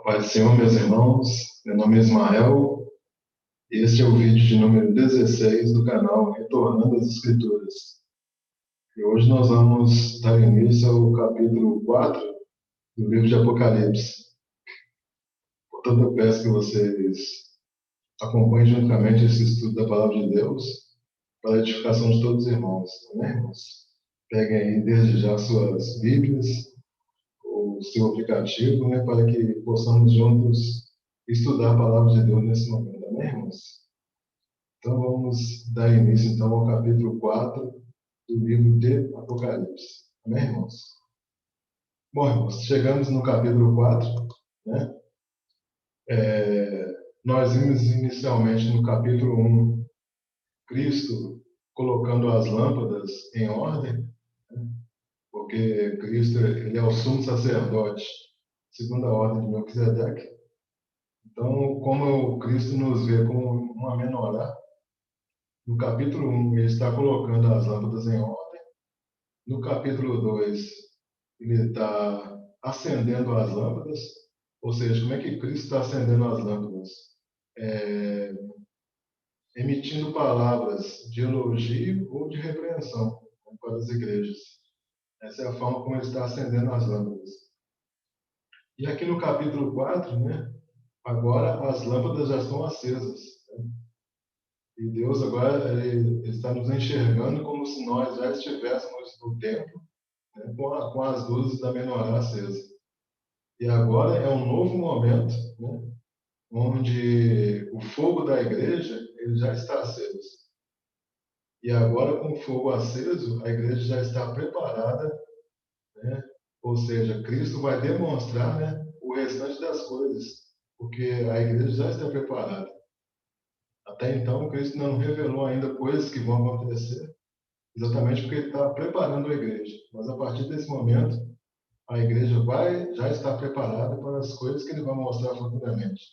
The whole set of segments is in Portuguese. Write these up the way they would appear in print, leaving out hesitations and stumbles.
Paz do Senhor, meus irmãos, meu nome é Ismael e este é o vídeo de número 16 do canal Retornando às Escrituras. E hoje nós vamos dar início ao capítulo 4 do livro de Apocalipse. Portanto, eu peço que vocês acompanhem juntamente esse estudo da Palavra de Deus para a edificação de todos os irmãos, né, irmãos? Peguem aí desde já suas Bíblias, o seu aplicativo, né, para que possamos juntos estudar a Palavra de Deus nesse momento, amém, irmãos? Então vamos dar início então ao capítulo 4 do livro de Apocalipse. Amém, irmãos? Bom, irmãos, chegamos no capítulo 4, né? Nós vimos inicialmente no capítulo 1, Cristo colocando as lâmpadas em ordem, né? Porque Cristo ele é o sumo sacerdote, segundo a ordem de Melquisedeque. Então, como o Cristo nos vê como uma menorá, no capítulo 1 ele está colocando as lâmpadas em ordem. No capítulo 2 ele está acendendo as lâmpadas. Ou seja, como é que Cristo está acendendo as lâmpadas? Emitindo palavras de elogio ou de repreensão para as igrejas. Essa é a forma como ele está acendendo as lâmpadas. E aqui no capítulo 4, né, agora as lâmpadas já estão acesas. Né? E Deus agora ele está nos enxergando como se nós já estivéssemos no templo, né, com as luzes da menorá acesa. E agora é um novo momento, né, onde o fogo da igreja ele já está aceso. E agora, com o fogo aceso, a igreja já está preparada, né? Ou seja, Cristo vai demonstrar, né, o restante das coisas, porque a igreja já está preparada. Até então, Cristo não revelou ainda coisas que vão acontecer, exatamente porque ele está preparando a igreja. Mas a partir desse momento, a igreja já está preparada para as coisas que ele vai mostrar futuramente.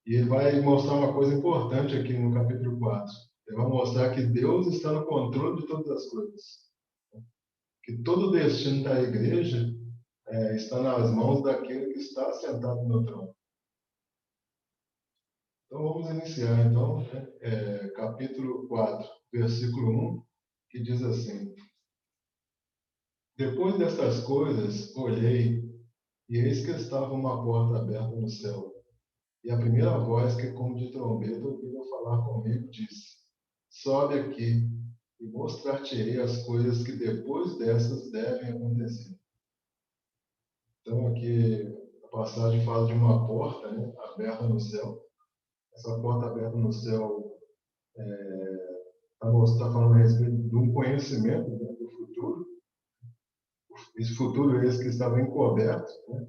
E ele vai mostrar uma coisa importante aqui no capítulo 4. Ele vai mostrar que Deus está no controle de todas as coisas. Que todo o destino da igreja está nas mãos daquele que está sentado no trono. Então vamos iniciar, então, capítulo 4, versículo 1, que diz assim: Depois destas coisas, olhei, e eis que estava uma porta aberta no céu. E a primeira voz que, como de trombeta, ouviu falar comigo, disse: Sobe aqui, e mostrar-te-ei as coisas que depois dessas devem acontecer. Então, aqui a passagem fala de uma porta, né, aberta no céu. Essa porta aberta no céu está falando a respeito de um conhecimento, né, do futuro. Esse futuro esse que estava encoberto, né,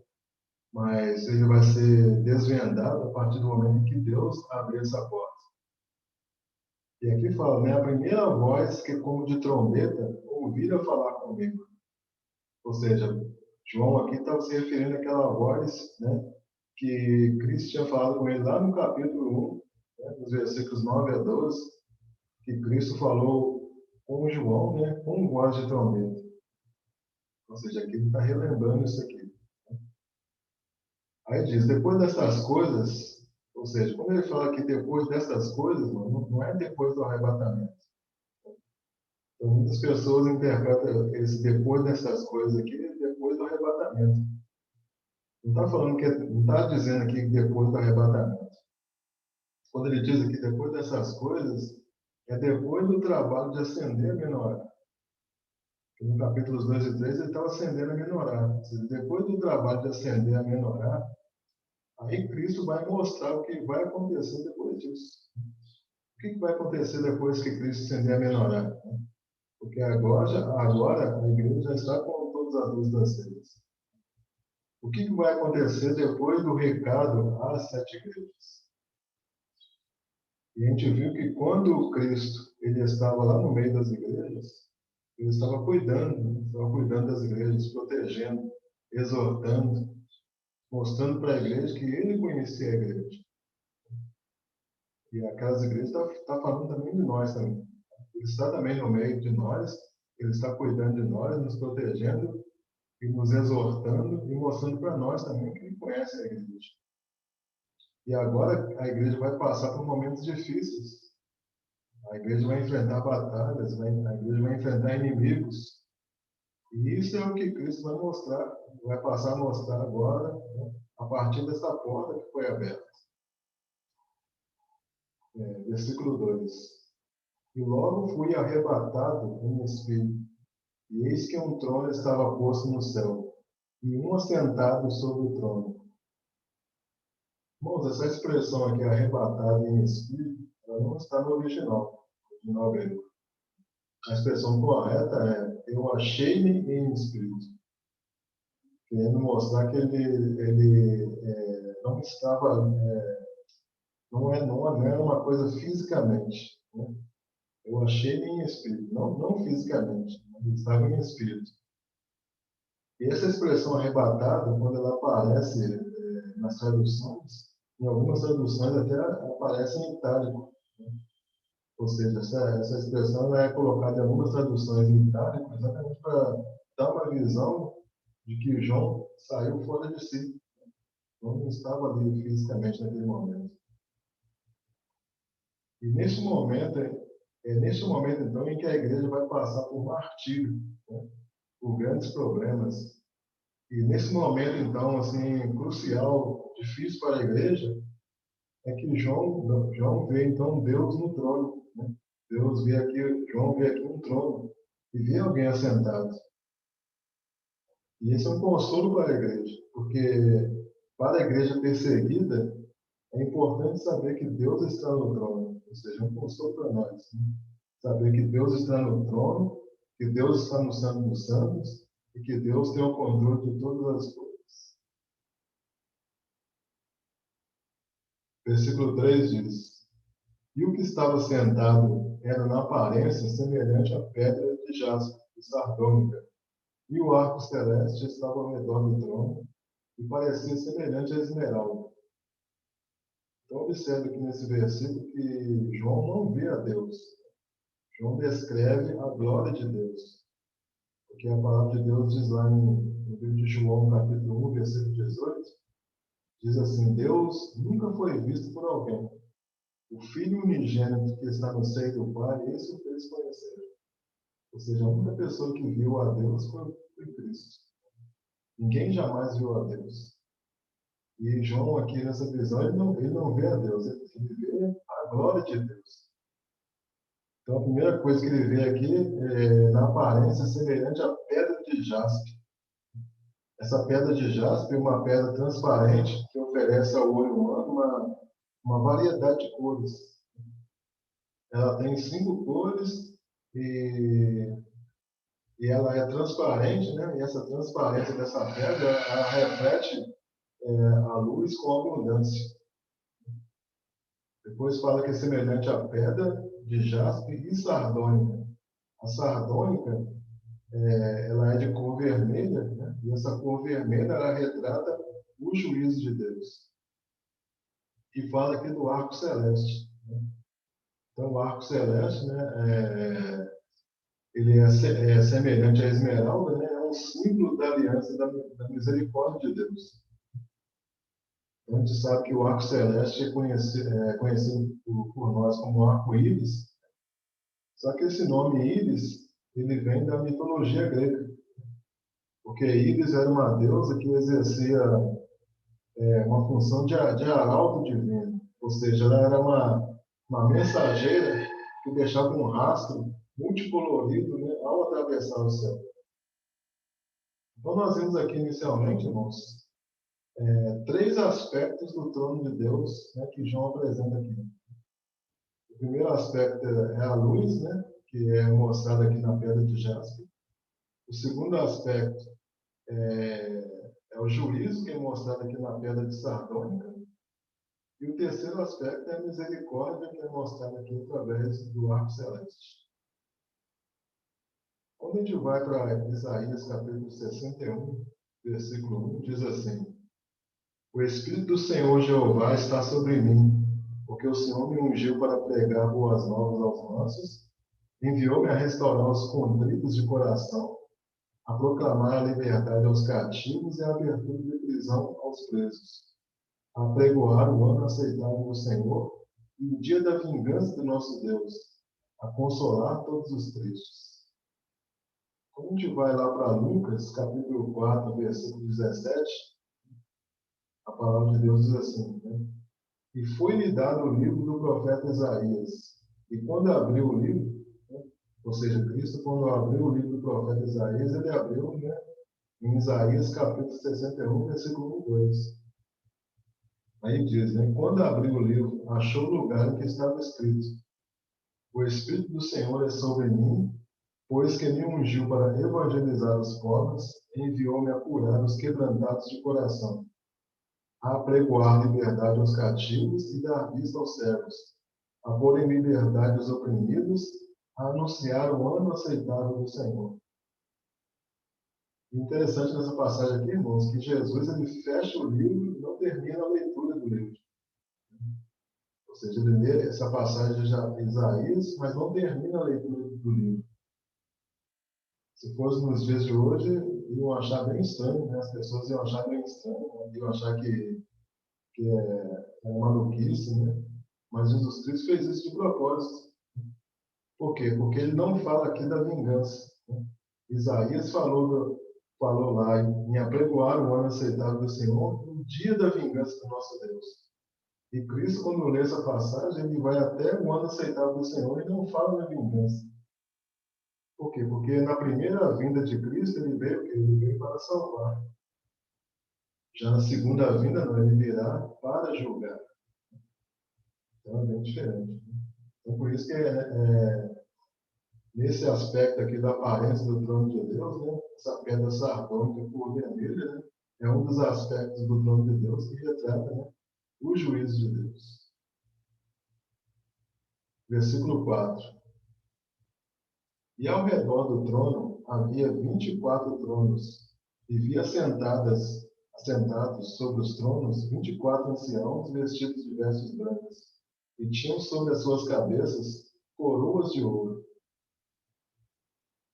mas ele vai ser desvendado a partir do momento em que Deus abrir essa porta. E aqui fala, né, a primeira voz que, como de trombeta, ouvira falar comigo. Ou seja, João aqui está se referindo àquela voz, né, que Cristo tinha falado com ele lá no capítulo 1, né, nos versículos 9 a 12, que Cristo falou com João, né, com voz de trombeta. Ou seja, aqui ele está relembrando isso aqui. Aí diz, depois dessas coisas, ou seja, quando ele fala que depois dessas coisas, não é depois do arrebatamento. Então, muitas pessoas interpretam esse depois dessas coisas aqui, depois do arrebatamento. Não está falando que, não está dizendo aqui depois do arrebatamento. Quando ele diz aqui depois dessas coisas, é depois do trabalho de acender a menorá. No capítulos 2 e 3 ele estava acendendo a menorá. Ou seja, depois do trabalho de acender a menorá, aí Cristo vai mostrar o que vai acontecer depois disso. O que vai acontecer depois que Cristo acender a menorá? Porque agora a igreja já está com todas as luzes acesas. O que vai acontecer depois do recado às 7 igrejas? E a gente viu que quando Cristo ele estava lá no meio das igrejas, ele estava cuidando das igrejas, protegendo, exortando, mostrando para a igreja que ele conhecia a igreja. E aquelas igrejas está falando também de nós também. Ele está também no meio de nós, ele está cuidando de nós, nos protegendo e nos exortando e mostrando para nós também que ele conhece a igreja. E agora a igreja vai passar por momentos difíceis. A igreja vai enfrentar batalhas, a igreja vai enfrentar inimigos. E isso é o que Cristo vai mostrar, vai passar a mostrar agora, né, a partir dessa porta que foi aberta. Versículo 2. E logo fui arrebatado em espírito, e eis que um trono estava posto no céu, e um assentado sobre o trono. Irmãos, essa expressão aqui, arrebatado em espírito, ela não está no original grego. A expressão correta é eu achei-me em espírito, querendo mostrar que ele não estava, não era uma coisa fisicamente, né? Eu achei-me em espírito, não fisicamente, mas ele estava em espírito. E essa expressão arrebatada, quando ela aparece nas traduções, em algumas traduções até aparece em itálico, né? Ou seja, essa expressão é colocada em algumas traduções em itálico exatamente para dar uma visão de que João saiu fora de si. Não estava ali fisicamente naquele momento. E nesse momento então, em que a igreja vai passar por martírio, né? Por grandes problemas. E nesse momento, então, assim, crucial, difícil para a igreja, é que João vê, então, Deus no trono, né? João vê aqui um trono e vê alguém assentado. E esse é um consolo para a igreja, porque para a igreja perseguida, é importante saber que Deus está no trono, ou seja, um consolo para nós, né? Saber que Deus está no trono, que Deus está no Santo dos Santos e que Deus tem o controle de todas as coisas. Versículo 3 diz: E o que estava sentado era na aparência semelhante à pedra de jaspe e sardônica, e o arco celeste estava ao redor do trono e parecia semelhante a esmeralda. Então, observe aqui nesse versículo que João não vê a Deus. João descreve a glória de Deus. Porque a palavra de Deus diz lá no livro de João, capítulo 1, versículo 18, diz assim: Deus nunca foi visto por alguém. O Filho unigênito que está no seio do Pai, esse o fez conhecer. Ou seja, a única pessoa que viu a Deus foi Cristo. Ninguém jamais viu a Deus. E João, aqui nessa visão, ele não vê a Deus, ele vê a glória de Deus. Então, a primeira coisa que ele vê aqui é, na aparência, semelhante à pedra de jaspe. Essa pedra de jaspe é uma pedra transparente que oferece ao olho humano uma variedade de cores. Ela tem 5 cores e, e ela é transparente, né? E essa transparência dessa pedra, ela reflete a luz com abundância. Depois fala que é semelhante à pedra de jaspe e sardônica. A sardônica, ela é de cor vermelha, né? E essa cor vermelha, ela retrata o juízo de Deus. E fala aqui do arco celeste, né? Então, o arco celeste, né, ele é semelhante à esmeralda, né? É um símbolo da aliança da misericórdia de Deus. Então, a gente sabe que o arco celeste é conhecido por nós como arco-íris, só que esse nome íris, ele vem da mitologia grega, porque Íris era uma deusa que exercia uma função de arauto divino, ou seja, ela era uma mensageira que deixava um rastro multicolorido, né, ao atravessar o céu. Então, nós vimos aqui inicialmente, irmãos, 3 aspectos do trono de Deus, né, que João apresenta aqui. O primeiro aspecto é a luz, né, que é mostrada aqui na pedra de jaspe. O segundo aspecto é o juízo, que é mostrado aqui na pedra de sardônica. E o terceiro aspecto é a misericórdia, que é mostrada aqui através do arco celeste. Quando a gente vai para Isaías capítulo 61, versículo 1, diz assim: O Espírito do Senhor Jeová está sobre mim, porque o Senhor me ungiu para pregar boas novas aos mansos, enviou-me a restaurar os contritos de coração, a proclamar a liberdade aos cativos e a abertura de prisão aos presos, a pregoar o ano aceitável do Senhor e o dia da vingança do nosso Deus, a consolar todos os tristes. Quando a gente vai lá para Lucas, capítulo 4, versículo 17, a palavra de Deus diz assim, né? E foi-lhe dado o livro do profeta Isaías. E quando abriu o livro, né? Ou seja, Cristo, quando abriu o livro do profeta Isaías, ele abriu, né? Em Isaías, capítulo 61, versículo 2. Aí diz, né? Quando abriu o livro, achou o lugar em que estava escrito: O Espírito do Senhor é sobre mim, pois que me ungiu para evangelizar os povos, e enviou-me a curar os quebrantados de coração, a pregoar liberdade aos cativos e dar vista aos cegos, a pôr em liberdade os oprimidos, a anunciar o ano aceitável do Senhor. Interessante nessa passagem aqui, irmãos, que Jesus ele fecha o livro e não termina a leitura do livro. Ou seja, ele lê essa passagem de Isaías, mas não termina a leitura do livro. Se fosse nos dias de hoje, iam achar bem estranho, né? As pessoas iam achar bem estranho, né? Iam achar que é maluquice, né? Mas Jesus Cristo fez isso de propósito. Por quê? Porque ele não fala aqui da vingança, né? Isaías falou lá em apregoar o ano aceitável do Senhor, no dia da vingança do nosso Deus. E Cristo, quando lê essa passagem, ele vai até o ano aceitável do Senhor e não fala da vingança. Por quê? Porque na primeira vinda de Cristo, ele veio para salvar. Já na segunda vinda, não, ele virá para julgar. Então é bem diferente. Então, por isso que nesse aspecto aqui da aparência do trono de Deus, né, essa pedra sardônica por vermelha, né, é um dos aspectos do trono de Deus que retrata, né, o juízo de Deus. Versículo 4. E ao redor do trono havia 24 tronos, e vi assentados sobre os tronos 24 anciãos vestidos de vestes brancas, e tinham sobre as suas cabeças coroas de ouro.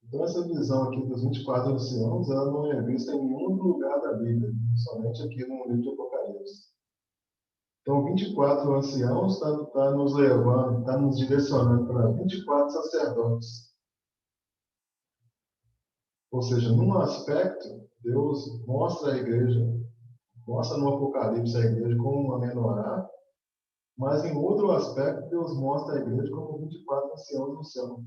Então, essa visão aqui dos 24 anciãos, ela não é vista em nenhum lugar da Bíblia, somente aqui no livro de Apocalipse. Então, 24 anciãos está nos levando, está nos direcionando para 24 sacerdotes. Ou seja, num aspecto, Deus mostra a igreja, mostra no Apocalipse a igreja como uma menorá, mas em outro aspecto, Deus mostra a igreja como 24 anciãos no céu.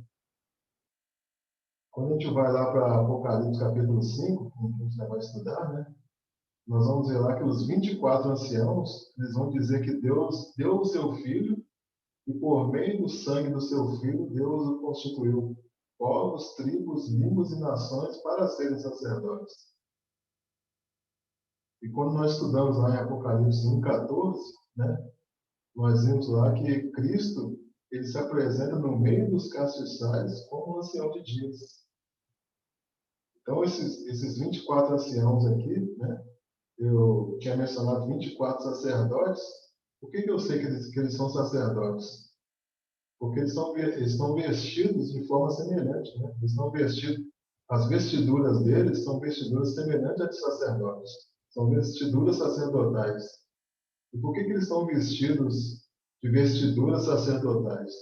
Quando a gente vai lá para Apocalipse capítulo 5, que a gente vai estudar, né? Nós vamos ver lá que os 24 anciãos, eles vão dizer que Deus deu o seu filho e por meio do sangue do seu filho, Deus o constituiu povos, tribos, línguas e nações para serem sacerdotes. E quando nós estudamos lá em Apocalipse 1:14, né, nós vimos lá que Cristo ele se apresenta no meio dos castiçais como um ancião de dias. Então, esses 24 anciãos aqui, né, eu tinha mencionado 24 sacerdotes. Por que eu sei que eles são sacerdotes? Porque eles estão vestidos de forma semelhante, né? Eles estão vestidos, as vestiduras deles são vestiduras semelhantes às de sacerdotes. São vestiduras sacerdotais. E por que eles estão vestidos de vestiduras sacerdotais?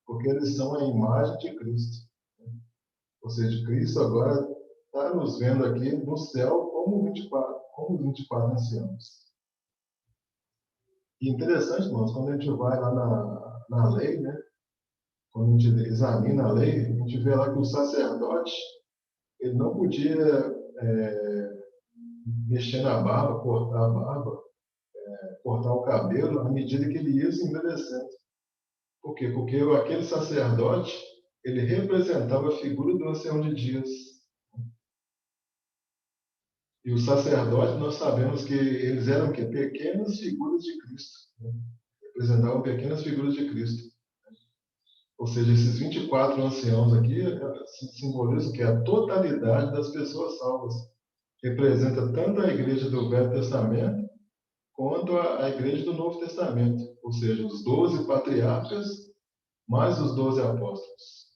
Porque eles são a imagem de Cristo. Ou seja, Cristo agora está nos vendo aqui no céu como 24 anciãos. E interessante, irmãos, quando a gente vai lá na lei, né? Quando a gente examina a lei, a gente vê lá que o sacerdote ele não podia mexer na barba, cortar a barba, cortar o cabelo à medida que ele ia se envelhecendo. Por quê? Porque aquele sacerdote ele representava a figura do ancião de dias. E os sacerdotes, nós sabemos que eles eram o quê? Pequenas figuras de Cristo. Né? Representavam pequenas figuras de Cristo. Ou seja, esses 24 anciãos aqui simbolizam que a totalidade das pessoas salvas. Representa tanto a igreja do Velho Testamento quanto a igreja do Novo Testamento. Ou seja, os 12 patriarcas mais os 12 apóstolos.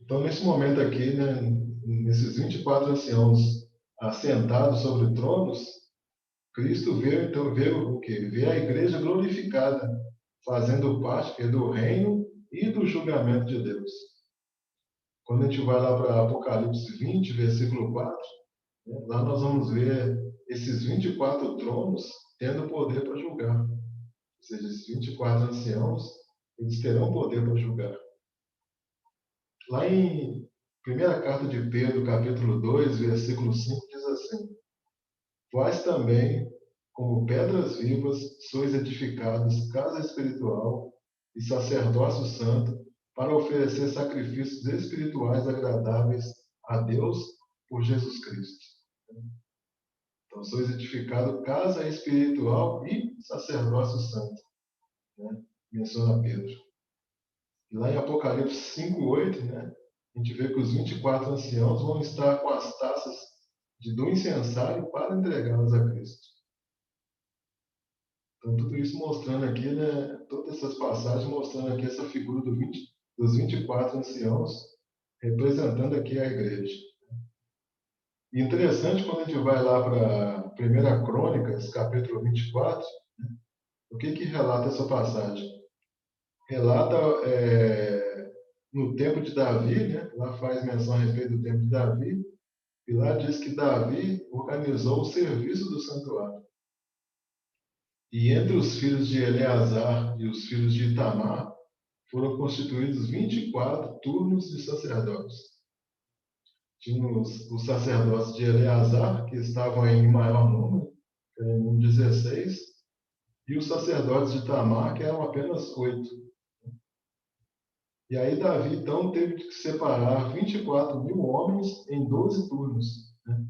Então, nesse momento aqui, né, nesses 24 anciãos assentados sobre tronos, Cristo veio, então, veio o quê? Veio a igreja glorificada, fazendo parte do reino e do julgamento de Deus. Quando a gente vai lá para Apocalipse 20, versículo 4, né, lá nós vamos ver esses 24 tronos tendo poder para julgar. Ou seja, esses 24 anciãos, eles terão poder para julgar. Lá em primeira carta de Pedro, capítulo 2, versículo 5, diz assim: Vós também, como pedras vivas, sois edificados casa espiritual e sacerdócio santo, para oferecer sacrifícios espirituais agradáveis a Deus por Jesus Cristo. Então, sois edificados casa espiritual e sacerdócio santo, né? Menciona Pedro. E lá em Apocalipse 5:8, né, a gente vê que os 24 anciãos vão estar com as taças do incensário para entregá-las a Cristo. Então, tudo isso mostrando aqui, né, todas essas passagens mostrando aqui essa figura dos 24 anciãos, representando aqui a igreja. E interessante quando a gente vai lá para 1 Crônicas, capítulo 24, o que relata essa passagem? Relata no tempo de Davi, né? Lá faz menção a respeito do tempo de Davi, e lá diz que Davi organizou o serviço do santuário. E entre os filhos de Eleazar e os filhos de Itamar foram constituídos 24 turnos de sacerdotes. Tínhamos os sacerdotes de Eleazar, que estavam em maior número, em 16, e os sacerdotes de Itamar, que eram apenas 8. E aí Davi, então, teve que separar 24.000 homens em 12 turnos. Né?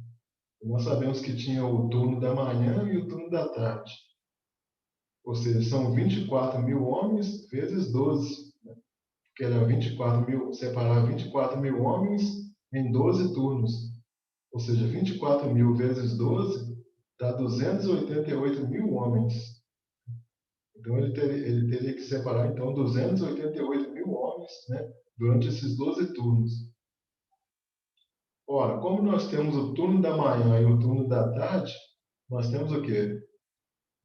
E nós sabemos que tinha o turno da manhã e o turno da tarde. Ou seja, são 24.000 homens vezes 12. Né? Porque era 24.000, separar 24.000 homens em 12 turnos. Ou seja, 24.000 vezes 12 dá 288.000 homens. Então, ele teria que separar, então, 288.000 homens, né, durante esses 12 turnos. Ora, como nós temos o turno da manhã e o turno da tarde, nós temos o quê?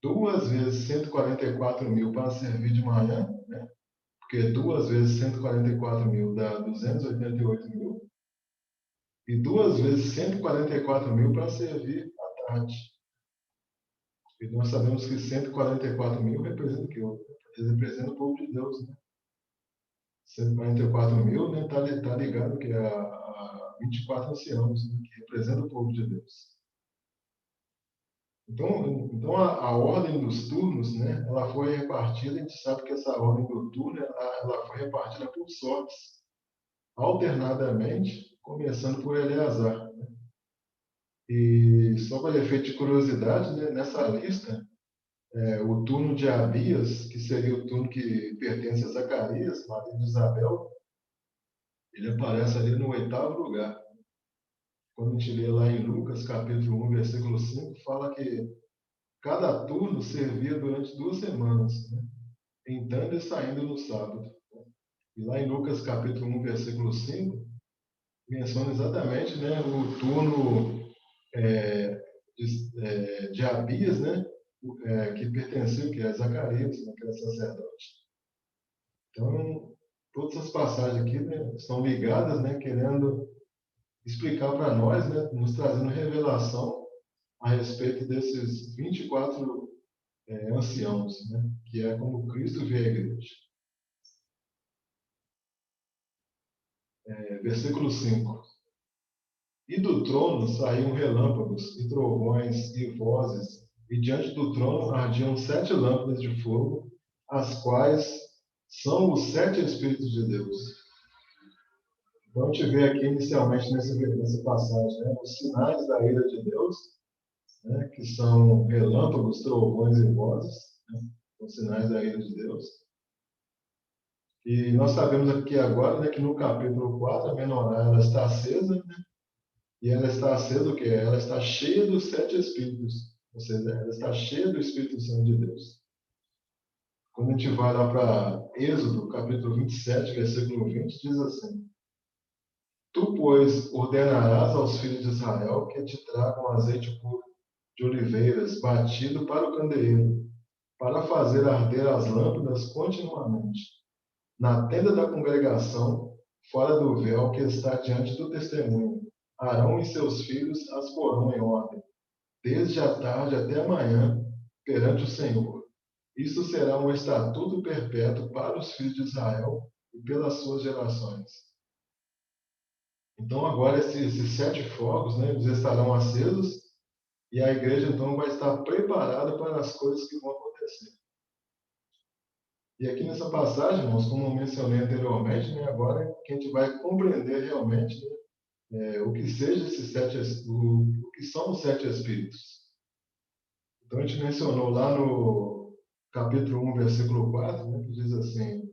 2 vezes 144.000 para servir de manhã, né? Porque 2 vezes 144.000 dá 288.000. E 2 vezes 144.000 para servir à tarde. E nós sabemos que 144.000 representa o quê? Representa o povo de Deus, né? 144.000, né, tá ligado que é a 24 anciãos, né, que representa o povo de Deus. Então a ordem dos turnos, né, ela foi repartida, a gente sabe que essa ordem do turno, ela foi repartida por sortes, alternadamente, começando por Eleazar. Né? E só para efeito de curiosidade, né, nessa lista, o turno de Abias, que seria o turno que pertence a Zacarias, marido de Isabel, ele aparece ali no 8º lugar. Quando a gente lê lá em Lucas, capítulo 1, versículo 5, fala que cada turno servia durante 2 semanas, né? Entrando e saindo no sábado. E lá em Lucas, capítulo 1, versículo 5, menciona exatamente, né, o turno de Abias, né, que pertencia a Zacarias, né, que era sacerdote. Então, todas as passagens aqui, né, estão ligadas, né, querendo explicar para nós, né, nos trazendo revelação a respeito desses 24 anciãos, né, que é como Cristo vê a igreja. Versículo 5. E do trono saíam relâmpagos e trovões e vozes, e diante do trono ardiam 7 lâmpadas de fogo, as quais são os 7 Espíritos de Deus. Então, a gente vê aqui inicialmente nessa passagem, né, os sinais da ira de Deus, né, que são relâmpagos, trovões e vozes, né, os sinais da ira de Deus. E nós sabemos aqui agora, né, que no capítulo 4, a menorá ela está acesa, né, e ela está acesa o quê? Ela está cheia dos 7 Espíritos, ou seja, ela está cheia do Espírito Santo de Deus. Quando a gente vai lá para Êxodo, capítulo 27, versículo 20, diz assim: Tu, pois, ordenarás aos filhos de Israel que te tragam azeite puro de oliveiras, batido para o candeeiro, para fazer arder as lâmpadas continuamente. Na tenda da congregação, fora do véu que está diante do testemunho, Arão e seus filhos as porão em ordem, desde a tarde até a manhã, perante o Senhor. Isso será um estatuto perpétuo para os filhos de Israel e pelas suas gerações. Então, agora, esses 7 fogos, né, eles estarão acesos e a igreja, então, vai estar preparada para as coisas que vão acontecer. E aqui nessa passagem, irmãos, como eu mencionei anteriormente, né, agora que a gente vai compreender realmente, né, o que seja esses o que são os 7 espíritos. Então, a gente mencionou lá no capítulo 1, versículo 4, né, que diz assim: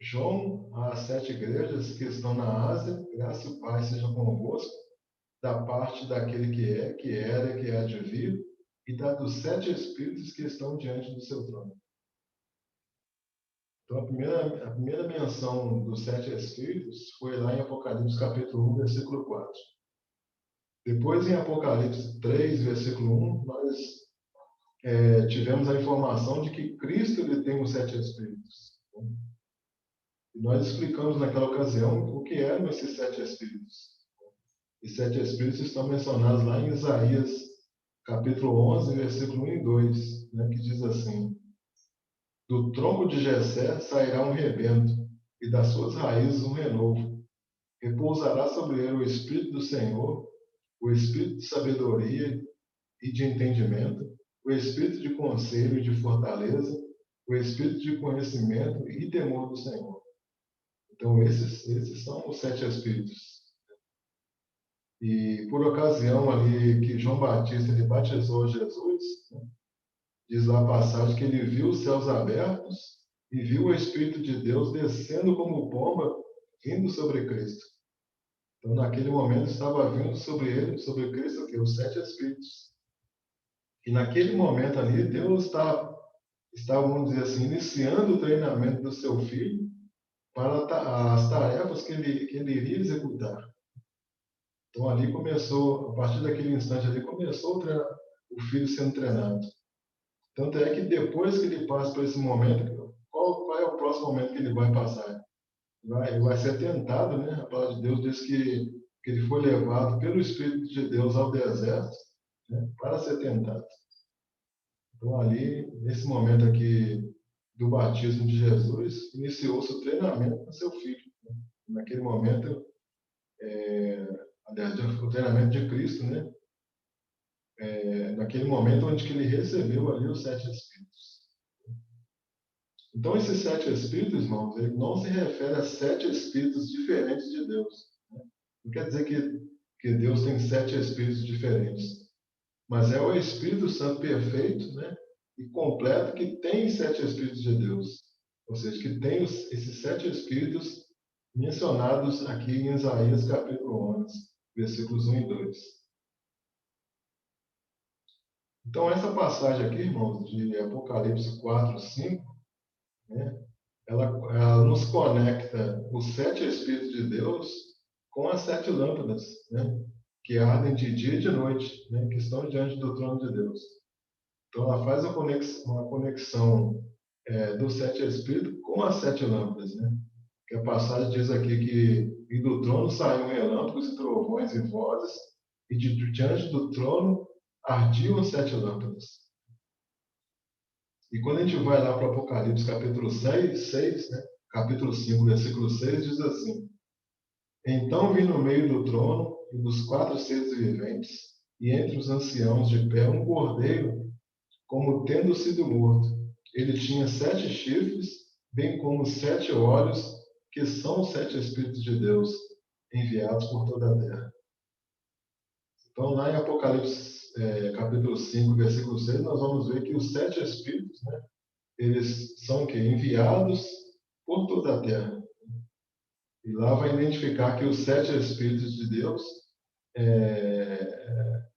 João, às 7 igrejas que estão na Ásia, graça e paz sejam convosco, da parte daquele que é, que era e que há de vir, e da dos 7 espíritos que estão diante do seu trono. Então, a primeira menção dos 7 espíritos foi lá em Apocalipse capítulo 1, versículo 4. Depois, em Apocalipse 3, versículo 1, nós tivemos a informação de que Cristo ele tem os 7 espíritos. E nós explicamos naquela ocasião o que eram esses 7 espíritos. Os 7 espíritos estão mencionados lá em Isaías capítulo 11, versículo 1 e 2, né, que diz assim: Do tronco de Jessé sairá um rebento, e das suas raízes um renovo. Repousará sobre ele o Espírito do Senhor, o Espírito de sabedoria e de entendimento, o Espírito de conselho e de fortaleza, o Espírito de conhecimento e temor do Senhor. Então, esses são os 7 espíritos. E por ocasião ali que João Batista ele batizou Jesus, né, diz lá a passagem que ele viu os céus abertos e viu o Espírito de Deus descendo como pomba, vindo sobre Cristo. Então, naquele momento, estava vindo sobre ele, sobre Cristo, que os 7 espíritos. E naquele momento ali, Deus está, vamos dizer assim, iniciando o treinamento do seu filho para as tarefas que ele iria executar. Então, ali começou, a partir daquele instante ali, começou o filho sendo treinado. Tanto é que depois que ele passa por esse momento, qual é o próximo momento que ele vai passar? Ele vai ser tentado, né? A palavra de Deus diz que ele foi levado pelo Espírito de Deus ao deserto, né, para ser tentado. Então, ali, nesse momento aqui do batismo de Jesus, iniciou-se o treinamento do seu filho. Né? Naquele momento, aliás, o treinamento de Cristo, né? Naquele momento onde que ele recebeu ali os 7 espíritos. Então, esses 7 espíritos, irmãos, ele não se refere a 7 espíritos diferentes de Deus. Né? Não quer dizer que Deus tem 7 espíritos diferentes, mas é o Espírito Santo perfeito, né, e completo que tem 7 espíritos de Deus. Ou seja, que tem esses 7 espíritos mencionados aqui em Isaías capítulo 11, versículos 1 e 2. Então, essa passagem aqui, irmãos, de Apocalipse 4, 5, né, ela nos conecta os 7 espíritos de Deus com as 7 lâmpadas, né, que ardem de dia e de noite, né, que estão diante do trono de Deus. Então, ela faz uma conexão dos 7 espíritos com as 7 lâmpadas, né? Que a passagem diz aqui que do trono saíam relâmpagos e trovões e vozes, e diante do trono ardiam as 7 lâmpadas. E quando a gente vai lá para o Apocalipse capítulo 6, né? Capítulo 5, versículo 6, diz assim: Então vi no meio do trono e dos 4 seres viventes, e entre os anciãos de pé, um cordeiro, como tendo sido morto. Ele tinha 7 chifres, bem como 7 olhos, que são os 7 espíritos de Deus, enviados por toda a terra. Então, lá em Apocalipse, capítulo 5, versículo 6, nós vamos ver que os 7 espíritos, né, eles são que? Enviados por toda a terra. E lá vai identificar que os 7 espíritos de Deus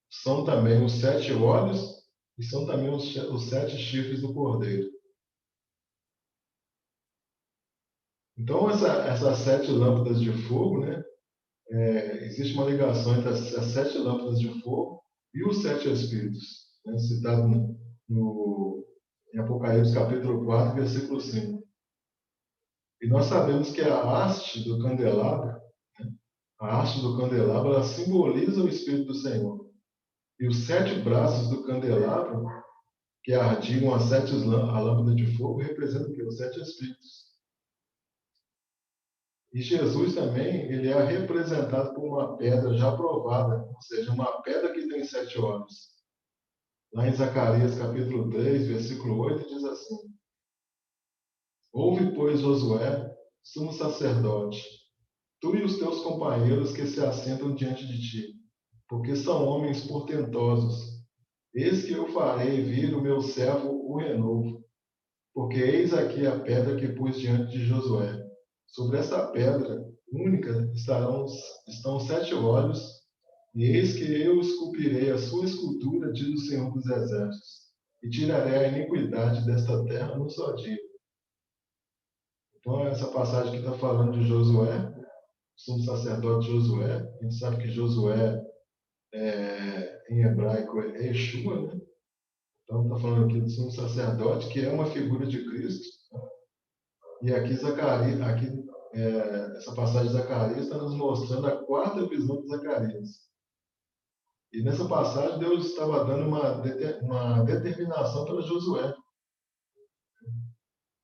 são também os 7 olhos e são também os 7 chifres do cordeiro. Então, essas 7 lâmpadas de fogo, né, existe uma ligação entre as 7 lâmpadas de fogo e os 7 espíritos, né, citado em Apocalipse capítulo 4, versículo 5. E nós sabemos que a haste do candelabro, a haste do candelabro, ela simboliza o Espírito do Senhor. E os 7 braços do candelabro, que ardiam a lâmpada de fogo, representam o quê? Os 7 espíritos. E Jesus também, ele é representado por uma pedra já provada, ou seja, uma pedra que tem 7 olhos. Lá em Zacarias capítulo 3, versículo 8, diz assim: Ouve, pois, Josué, sumo sacerdote, tu e os teus companheiros que se assentam diante de ti, porque são homens portentosos. Eis que eu farei vir o meu servo o renovo, porque eis aqui a pedra que pus diante de Josué. Sobre essa pedra única estão 7 olhos, e eis que eu esculpirei a sua escultura, diz o Senhor dos Exércitos, e tirarei a iniquidade desta terra num só dia. Então, essa passagem que está falando de Josué, sumo sacerdote Josué, a gente sabe que Josué, em hebraico, é Yeshua, né? Então, está falando aqui do sumo sacerdote, que é uma figura de Cristo. E aqui, essa passagem de Zacarias está nos mostrando a 4ª visão de Zacarias. E nessa passagem, Deus estava dando uma determinação para Josué.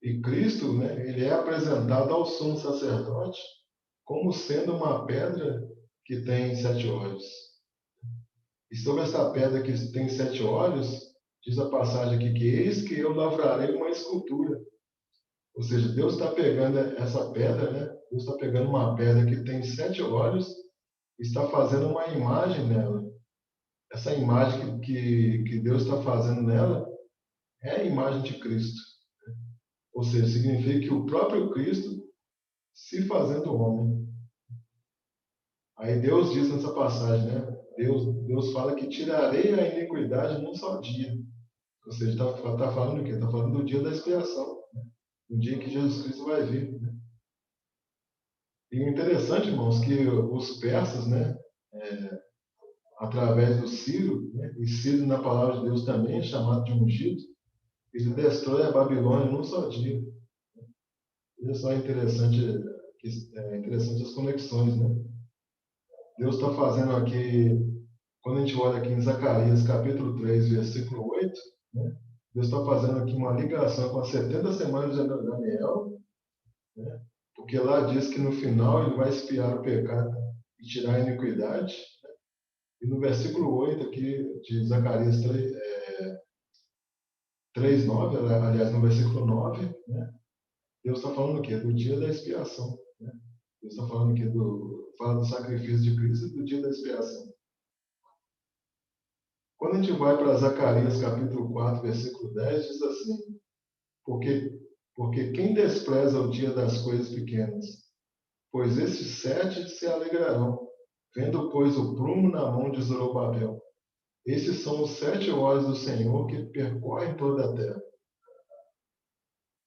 E Cristo, né, ele é apresentado ao sumo sacerdote como sendo uma pedra que tem 7 olhos. E sobre essa pedra que tem 7 olhos, diz a passagem aqui que eis que eu lavrarei uma escultura. Ou seja, Deus está pegando essa pedra, né? Deus está pegando uma pedra que tem 7 olhos e está fazendo uma imagem nela. Essa imagem que Deus está fazendo nela é a imagem de Cristo. Ou seja, significa que o próprio Cristo se fazendo homem. Aí Deus diz nessa passagem, né? Deus fala que tirarei a iniquidade num só dia. Ou seja, está falando do quê? Está falando do dia da expiação. Né? Do dia que Jesus Cristo vai vir. Né? E o interessante, irmãos, que os persas, né? Através do Ciro, né? E Ciro na palavra de Deus também é chamado de ungido, ele destrói a Babilônia num só dia. Olha só, interessante as conexões, né? Deus está fazendo aqui, quando a gente olha aqui em Zacarias capítulo 3, versículo 8, né? Deus está fazendo aqui uma ligação com as 70 semanas de Daniel, né? Porque lá diz que no final ele vai expiar o pecado e tirar a iniquidade. Né? E no versículo 8 aqui de Zacarias 3:9, aliás, no versículo 9, né? Deus está falando o quê? Do dia da expiação. Né? Deus está falando aqui fala do sacrifício de Cristo e do dia da expiação. Quando a gente vai para Zacarias capítulo 4, versículo 10, diz assim: porque quem despreza o dia das coisas pequenas, pois esses 7 se alegrarão, vendo, pois, o prumo na mão de Zorobabel. Esses são os 7 olhos do Senhor que percorrem toda a terra.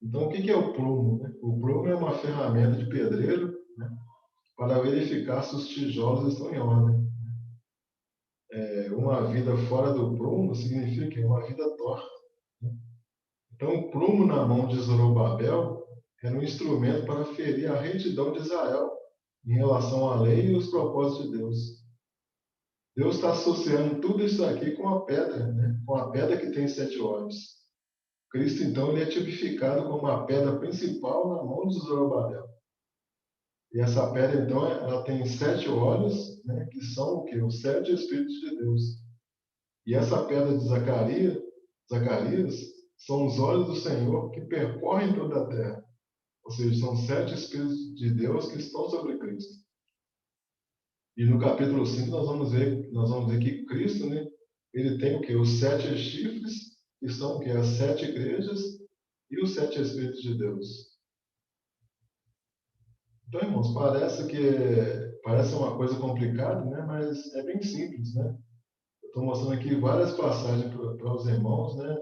Então, o que é o prumo? Né? O prumo é uma ferramenta de pedreiro, né, para verificar se os tijolos estão em ordem. Uma vida fora do prumo significa uma vida torta. Né? Então, o prumo na mão de Zorobabel era um instrumento para ferir a retidão de Israel em relação à lei e os propósitos de Deus. Deus está associando tudo isso aqui com a pedra, né? Com a pedra que tem 7 olhos. Cristo, então, ele é tipificado como a pedra principal na mão de Zorobabel. E essa pedra, então, ela tem 7 olhos, né? Que são o quê? Os 7 Espíritos de Deus. E essa pedra de Zacarias, são os olhos do Senhor que percorrem toda a terra. Ou seja, são 7 Espíritos de Deus que estão sobre Cristo. E no capítulo 5 nós vamos ver que Cristo, né, ele tem o quê? Os 7 chifres, que são o quê? As 7 igrejas e os 7 Espíritos de Deus. Então, irmãos, parece uma coisa complicada, né, mas é bem simples, né? Eu estou mostrando aqui várias passagens para os irmãos, né,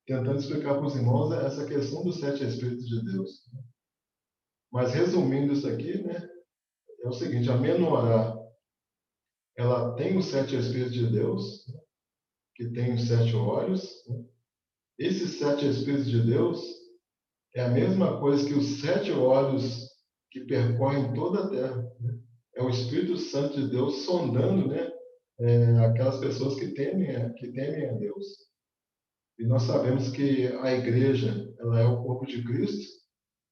tentando explicar para os irmãos essa questão dos 7 Espíritos de Deus. Mas resumindo isso aqui, né, é o seguinte, a menorá, ela tem os 7 Espíritos de Deus, que tem os 7 olhos. Esses 7 Espíritos de Deus é a mesma coisa que os 7 olhos que percorrem toda a Terra. É o Espírito Santo de Deus sondando, né, aquelas pessoas que temem a Deus. E nós sabemos que a igreja, ela é o corpo de Cristo,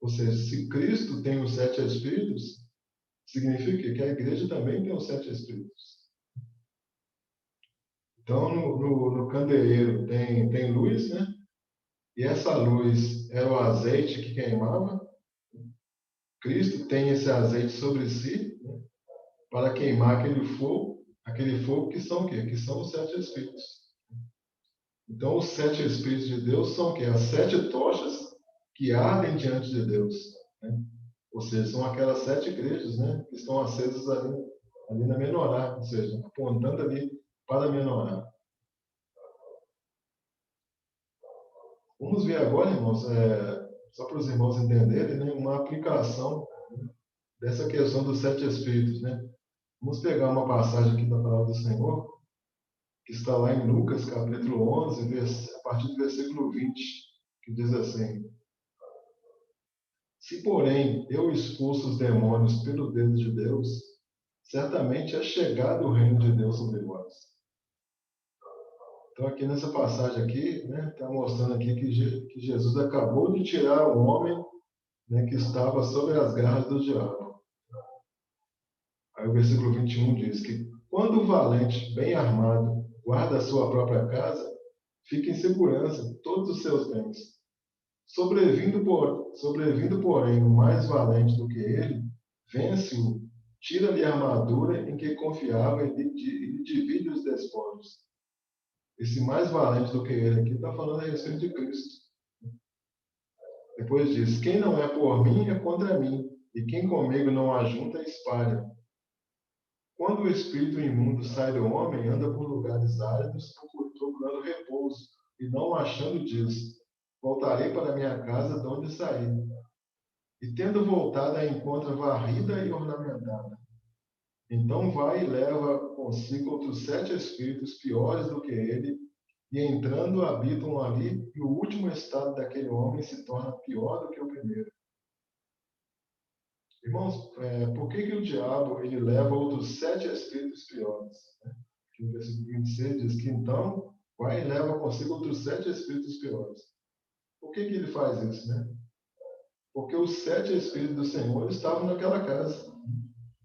ou seja, se Cristo tem os 7 Espíritos, significa que a igreja também tem os 7 Espíritos. Então, no candeeiro tem luz, né? E essa luz era o azeite que queimava. Cristo tem esse azeite sobre si, né, para queimar aquele fogo que são o quê? Que são os 7 Espíritos. Então, os 7 Espíritos de Deus são o quê? As 7 tochas que ardem diante de Deus, né? Ou seja, são aquelas 7 igrejas, né, que estão acesas ali na menorá, ou seja, apontando ali para a menorá. Vamos ver agora, irmãos, só para os irmãos entenderem, né, uma aplicação dessa questão dos 7 Espíritos, né? Vamos pegar uma passagem aqui da palavra do Senhor, que está lá em Lucas, capítulo 11, a partir do versículo 20, que diz assim: Se, porém, eu expulso os demônios pelo dedo de Deus, certamente é chegado o reino de Deus sobre vós. Então, aqui nessa passagem aqui, né, está mostrando aqui que Jesus acabou de tirar o homem, né, que estava sob as garras do diabo. Aí o versículo 21 diz que quando o valente, bem armado, guarda a sua própria casa, fica em segurança todos os seus bens. Sobrevindo, porém, o mais valente do que ele, vence-o, tira-lhe a armadura em que confiava e lhe divide os despojos. Esse mais valente do que ele aqui está falando a respeito de Cristo. Depois diz: quem não é por mim é contra mim, e quem comigo não ajunta espalha. Quando o espírito imundo sai do homem, anda por lugares áridos, procurando repouso, e não o achando, diz: voltarei para minha casa de onde saí. E tendo voltado, a encontra varrida e ornamentada. Então vai e leva consigo outros 7 espíritos piores do que ele, e entrando habitam ali, e o último estado daquele homem se torna pior do que o primeiro. Irmãos, por que o diabo ele leva outros 7 espíritos piores? Que no versículo 26 diz que então vai e leva consigo outros 7 espíritos piores. Por que ele faz isso, né? Porque os 7 espíritos do Senhor estavam naquela casa.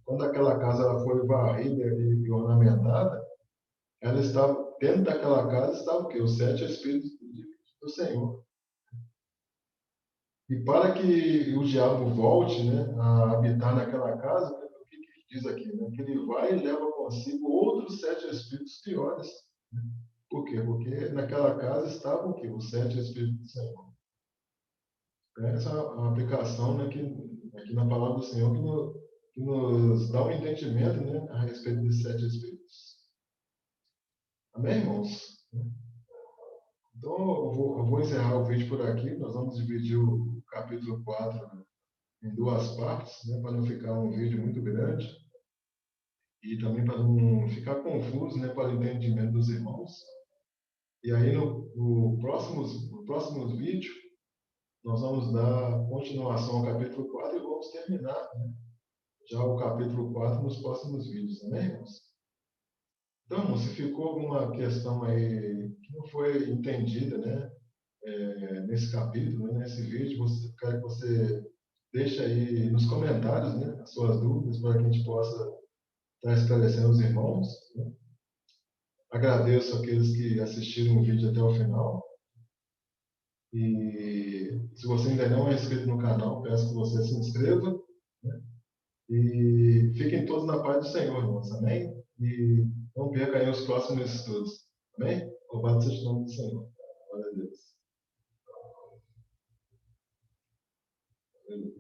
Quando aquela casa ela foi varrida e ornamentada, ela estava dentro daquela casa estava o quê? Os 7 espíritos do Senhor. E para que o diabo volte, né, a habitar naquela casa, o que diz aqui, né? Que ele vai e leva consigo outros 7 espíritos piores. Por quê? Porque naquela casa estavam o quê? Os 7 espíritos do Senhor. Essa é uma aplicação, né, aqui na palavra do Senhor que nos dá um entendimento, né, a respeito dos 7 espíritos. Amém, irmãos? Então, eu vou encerrar o vídeo por aqui. Nós vamos dividir o capítulo 4, né, em 2 partes, né, para não ficar um vídeo muito grande e também para não ficar confuso, né, para o entendimento dos irmãos. E aí, no próximos vídeos, nós vamos dar continuação ao capítulo 4 e vamos terminar, né, já o capítulo 4 nos próximos vídeos, amém, irmãos? Então, se ficou alguma questão aí que não foi entendida, né, nesse capítulo, né, nesse vídeo, quero que você deixe aí nos comentários, né, as suas dúvidas para que a gente possa estar esclarecendo os irmãos, né? Agradeço aqueles que assistiram o vídeo até o final. E se você ainda não é inscrito no canal, peço que você se inscreva, né? E fiquem todos na paz do Senhor, irmãos. Amém? E não perca aí os próximos estudos. Amém? Louvado seja o nome do Senhor. Glória a Deus. Aleluia.